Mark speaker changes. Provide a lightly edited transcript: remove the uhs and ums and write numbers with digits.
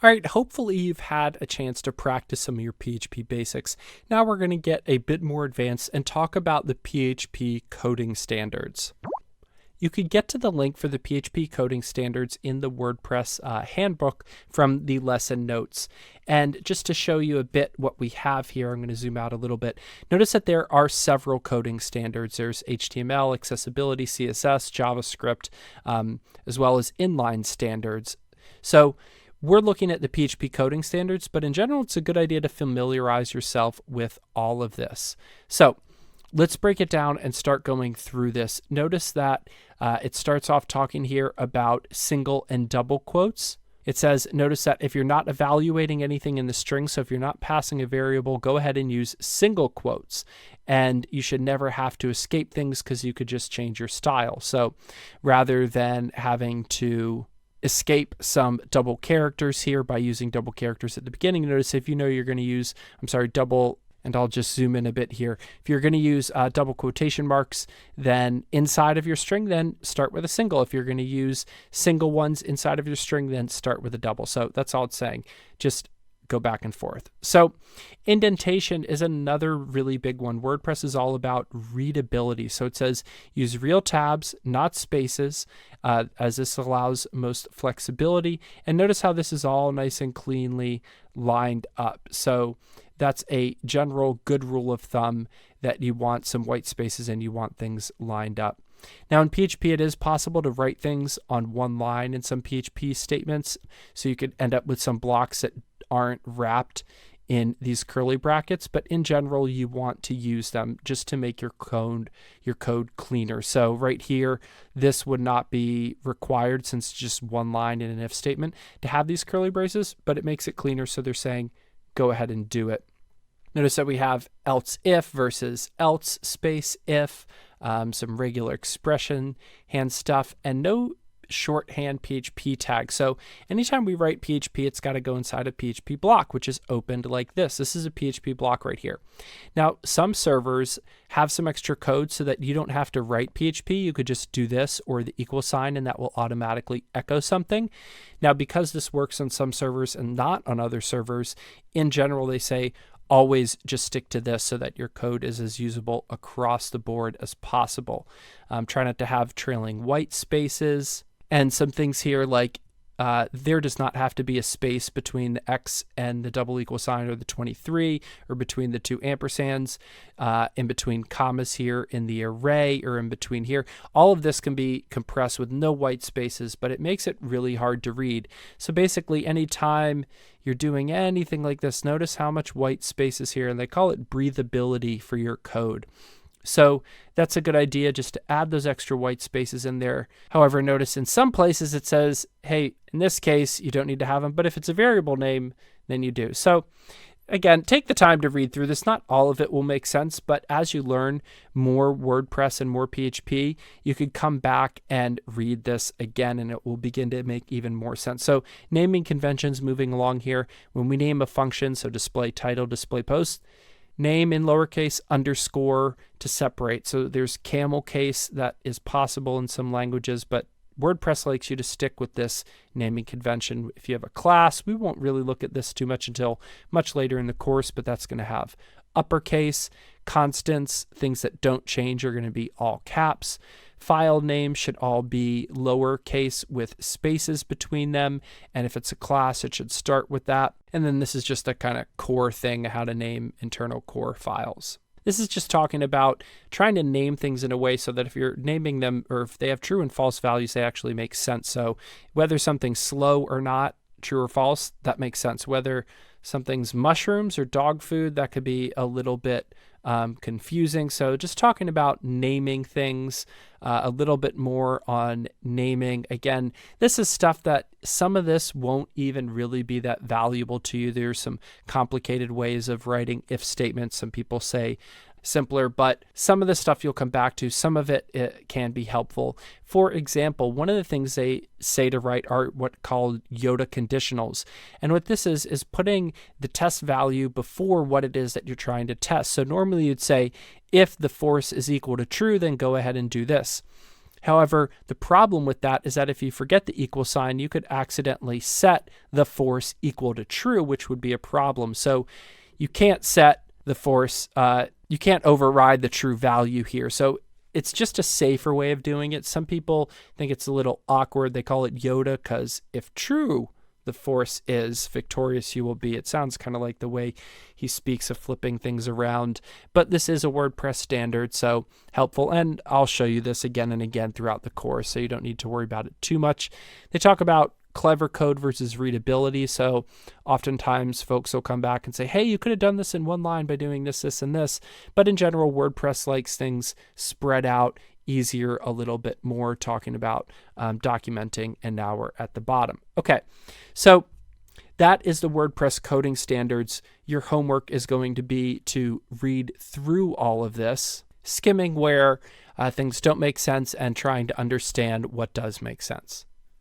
Speaker 1: All right, hopefully you've had a chance to practice some of your PHP basics. Now we're going to get a bit more advanced and talk about the PHP coding standards. You could get to the link for the PHP coding standards in the WordPress handbook from the lesson notes. And just to show you a bit what we have here, I'm going to zoom out a little bit. Notice that there are several coding standards. There's HTML, accessibility, CSS, JavaScript, as well as inline standards. So we're looking at the PHP coding standards, but in general, it's a good idea to familiarize yourself with all of this. So let's break it down and start going through this. Notice that it starts off talking here about single and double quotes. It says, notice that if you're not evaluating anything in the string, so if you're not passing a variable, go ahead and use single quotes. And you should never have to escape things because you could just change your style. So rather than having to escape some double characters here by using double characters at the beginning, notice if you know you're going to use, double, and I'll just zoom in a bit here. If you're going to use double quotation marks, then inside of your string, then start with a single. If you're going to use single ones inside of your string, then start with a double. So that's all it's saying. Just go back and forth. So indentation is another really big one. WordPress is all about readability. So it says use real tabs, not spaces, as this allows most flexibility. And notice how this is all nice and cleanly lined up. So that's a general good rule of thumb, that you want some white spaces and you want things lined up. Now in PHP, it is possible to write things on one line in some PHP statements. So you could end up with some blocks that aren't wrapped in these curly brackets, but in general, you want to use them just to make your code cleaner. So right here, this would not be required since it's just one line in an if statement to have these curly braces, but it makes it cleaner. So they're saying, go ahead and do it. Notice that we have else if versus else space if, some regular expression hand stuff, and no shorthand PHP tag. So anytime we write PHP, it's got to go inside a PHP block, which is opened like this. This is a PHP block right here. Now, some servers have some extra code so that you don't have to write PHP. You could just do this or the equal sign, and that will automatically echo something. Now, because this works on some servers and not on other servers, in general, they say always just stick to this so that your code is as usable across the board as possible. Try not to have trailing white spaces. And some things here like there does not have to be a space between the X and the double equal sign or the 23, or between the two ampersands, in between commas here in the array, or in between here. All of this can be compressed with no white spaces, but it makes it really hard to read. So basically, anytime you're doing anything like this, notice how much white space is here, and they call it breathability for your code. So that's a good idea, just to add those extra white spaces in there. However, notice in some places it says, hey, in this case, you don't need to have them, but if it's a variable name, then you do. So again, take the time to read through this. Not all of it will make sense, but as you learn more WordPress and more PHP, you could come back and read this again, and it will begin to make even more sense. So naming conventions, moving along here, when we name a function, so display title, display post, name in lowercase underscore to separate. So there's camel case that is possible in some languages, but WordPress likes you to stick with this naming convention. If you have a class, we won't really look at this too much until much later in the course, but that's going to have uppercase. Constants, things that don't change, are going to be all caps. File names should all be lowercase with spaces between them. And if it's a class, it should start with that. And then this is just a kind of core thing, how to name internal core files. This is just talking about trying to name things in a way so that if you're naming them, or if they have true and false values, they actually make sense. So whether something's slow or not, true or false, that makes sense. Whether something's mushrooms or dog food, that could be a little bit confusing. So just talking about naming things, a little bit more on naming. Again, this is stuff that some of this won't even really be that valuable to you. There's some complicated ways of writing if statements. Some people say simpler, but some of the stuff you'll come back to, some of it can be helpful. For example, one of the things they say to write are what called Yoda conditionals. And what this is putting the test value before what it is that you're trying to test. So normally you'd say, if the force is equal to true, then go ahead and do this. However, the problem with that is that if you forget the equal sign, you could accidentally set the force equal to true, which would be a problem. So you can't set the force, you can't override the true value here. So it's just a safer way of doing it. Some people think it's a little awkward. They call it Yoda because if true, the force is, victorious you will be. It sounds kind of like the way he speaks of flipping things around, but this is a WordPress standard, so helpful. And I'll show you this again and again throughout the course, so you don't need to worry about it too much. They talk about clever code versus readability. So oftentimes folks will come back and say, hey, you could have done this in one line by doing this, this, and this. But in general, WordPress likes things spread out easier a little bit more, talking about documenting, and now we're at the bottom. Okay, so that is the WordPress coding standards. Your homework is going to be to read through all of this, skimming where things don't make sense and trying to understand what does make sense.